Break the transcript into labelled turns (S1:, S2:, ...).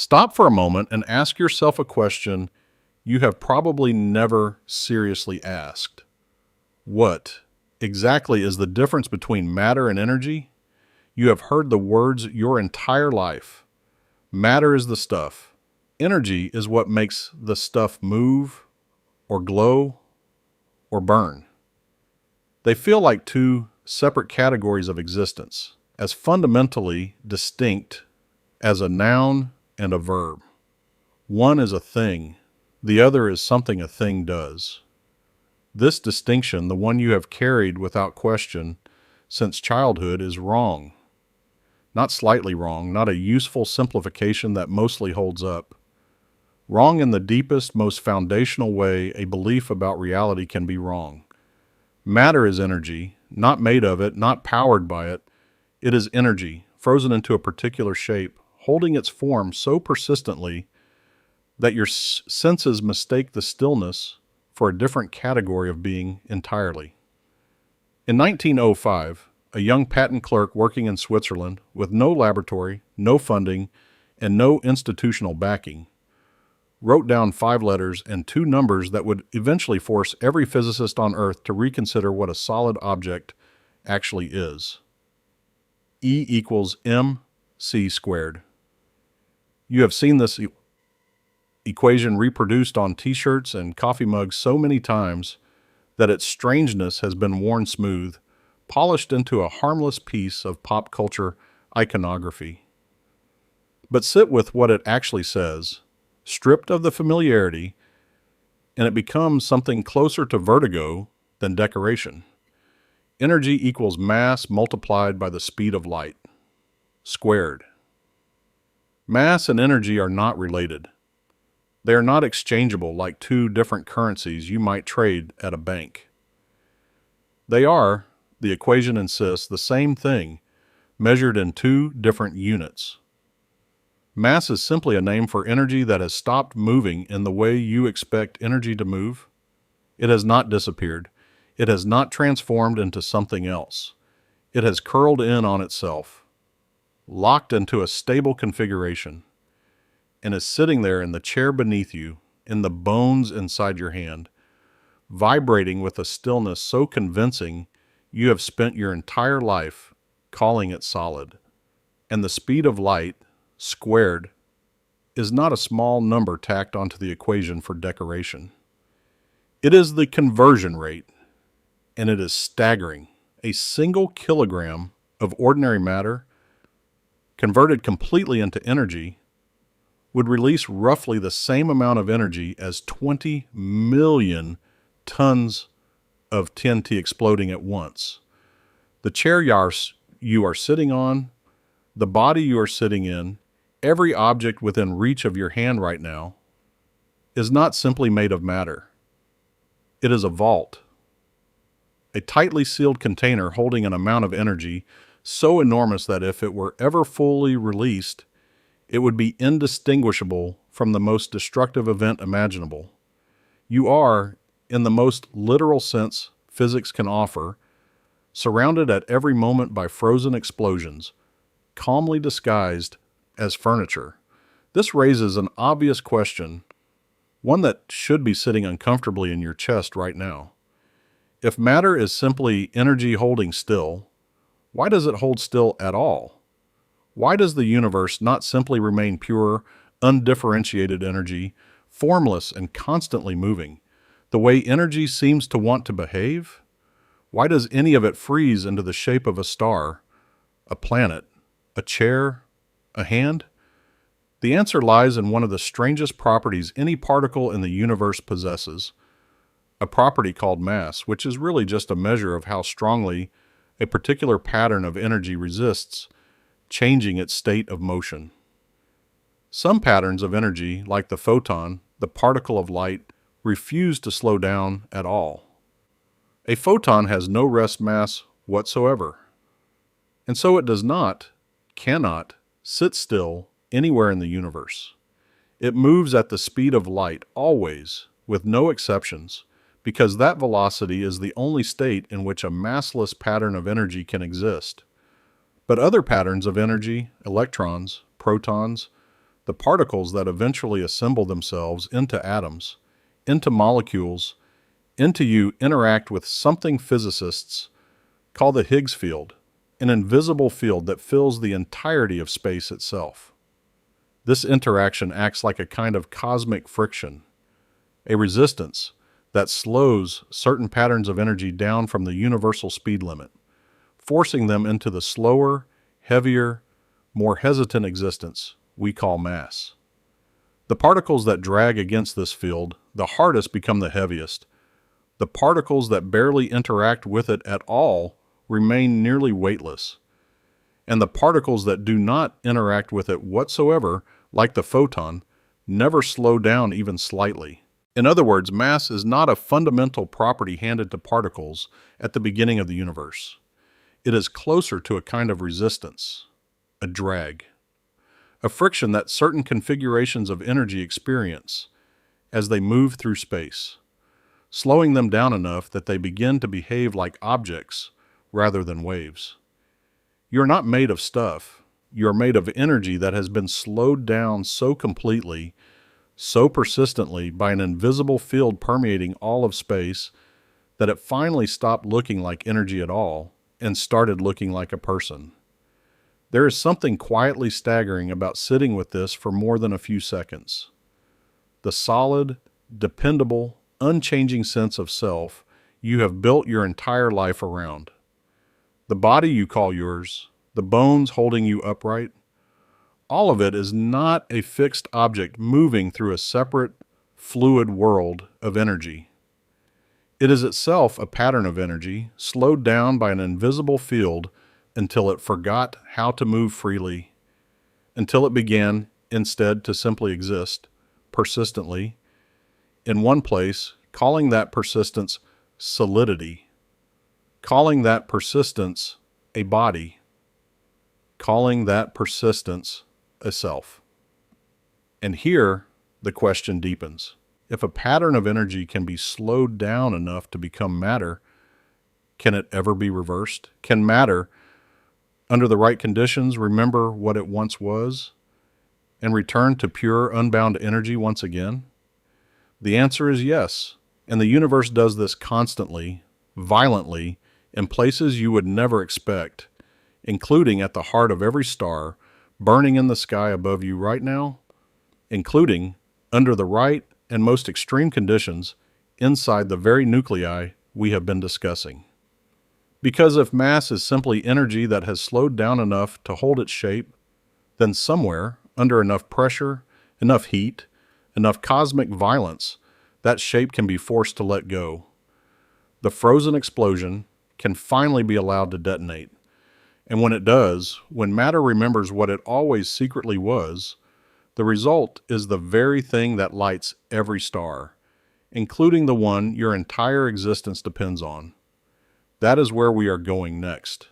S1: Stop for a moment and ask yourself a question you have probably never seriously asked. What exactly is the difference between matter and energy? You have heard the words your entire life. Matter is the stuff. Energy is what makes the stuff move, or glow, or burn. They feel like two separate categories of existence, as fundamentally distinct as a noun and a verb. One is a thing, the other is something a thing does. This distinction, the one you have carried without question since childhood, is wrong. Not slightly wrong, not a useful simplification that mostly holds up. Wrong in the deepest, most foundational way a belief about reality can be wrong. Matter is energy, not made of it, not powered by it. It is energy, frozen into a particular shape, holding its form so persistently that your senses mistake the stillness for a different category of being entirely. In 1905, a young patent clerk working in Switzerland with no laboratory, no funding, and no institutional backing, wrote down 5 letters and 2 numbers that would eventually force every physicist on Earth to reconsider what a solid object actually is. E equals mc squared. You have seen this equation reproduced on t-shirts and coffee mugs so many times that its strangeness has been worn smooth, polished into a harmless piece of pop culture iconography. But sit with what it actually says, stripped of the familiarity, and it becomes something closer to vertigo than decoration. Energy equals mass multiplied by the speed of light, squared. Mass and energy are not related. They are not exchangeable like 2 different currencies you might trade at a bank. They are, the equation insists, the same thing, measured in 2 different units. Mass is simply a name for energy that has stopped moving in the way you expect energy to move. It has not disappeared. It has not transformed into something else. It has curled in on itself, locked into a stable configuration, and is sitting there in the chair beneath you, in the bones inside your hand, vibrating with a stillness so convincing you have spent your entire life calling it solid. And the speed of light, squared, is not a small number tacked onto the equation for decoration. It is the conversion rate, and it is staggering. A single kilogram of ordinary matter, converted completely into energy, would release roughly the same amount of energy as 20 million tons of TNT exploding at once. The chair you are sitting on, the body you are sitting in, every object within reach of your hand right now, is not simply made of matter. It is a vault, a tightly sealed container holding an amount of energy so enormous that if it were ever fully released, it would be indistinguishable from the most destructive event imaginable. You are, in the most literal sense physics can offer, surrounded at every moment by frozen explosions, calmly disguised as furniture. This raises an obvious question, one that should be sitting uncomfortably in your chest right now. If matter is simply energy holding still, why does it hold still at all? Why does the universe not simply remain pure, undifferentiated energy, formless and constantly moving, the way energy seems to want to behave? Why does any of it freeze into the shape of a star, a planet, a chair, a hand? The answer lies in one of the strangest properties any particle in the universe possesses, a property called mass, which is really just a measure of how strongly a particular pattern of energy resists changing its state of motion. Some patterns of energy, like the photon, the particle of light, refuse to slow down at all. A photon has no rest mass whatsoever, and so it cannot, sit still anywhere in the universe. It moves at the speed of light, always, with no exceptions, because that velocity is the only state in which a massless pattern of energy can exist. But other patterns of energy, electrons, protons, The particles that eventually assemble themselves into atoms, into molecules, into you interact with something physicists call the Higgs field, an invisible field that fills the entirety of space itself. This interaction acts like a kind of cosmic friction, a resistance that slows certain patterns of energy down from the universal speed limit, forcing them into the slower, heavier, more hesitant existence we call mass. The particles that drag against this field the hardest become the heaviest. The particles that barely interact with it at all remain nearly weightless. And the particles that do not interact with it whatsoever, like the photon, never slow down even slightly. In other words, mass is not a fundamental property handed to particles at the beginning of the universe. It is closer to a kind of resistance, a drag, a friction that certain configurations of energy experience as they move through space, slowing them down enough that they begin to behave like objects rather than waves. You're not made of stuff. You're made of energy that has been slowed down so completely, so persistently by an invisible field permeating all of space that it finally stopped looking like energy at all and started looking like a person. There is something quietly staggering about sitting with this for more than a few seconds. The solid, dependable, unchanging sense of self you have built your entire life around. The body you call yours, the bones holding you upright, all of it is not a fixed object moving through a separate, fluid world of energy. It is itself a pattern of energy, slowed down by an invisible field until it forgot how to move freely, until it began, instead, to simply exist, persistently, in one place, calling that persistence solidity, calling that persistence a body, calling that persistence a self. And here, the question deepens. If a pattern of energy can be slowed down enough to become matter, can it ever be reversed? Can matter, under the right conditions, remember what it once was and return to pure, unbound energy once again? The answer is yes, and the universe does this constantly, violently, in places you would never expect, including at the heart of every star burning in the sky above you right now, including, under the right and most extreme conditions, inside the very nuclei we have been discussing. Because if mass is simply energy that has slowed down enough to hold its shape, then somewhere, under enough pressure, enough heat, enough cosmic violence, that shape can be forced to let go. The frozen explosion can finally be allowed to detonate. And when it does, when matter remembers what it always secretly was, the result is the very thing that lights every star, including the one your entire existence depends on. That is where we are going next.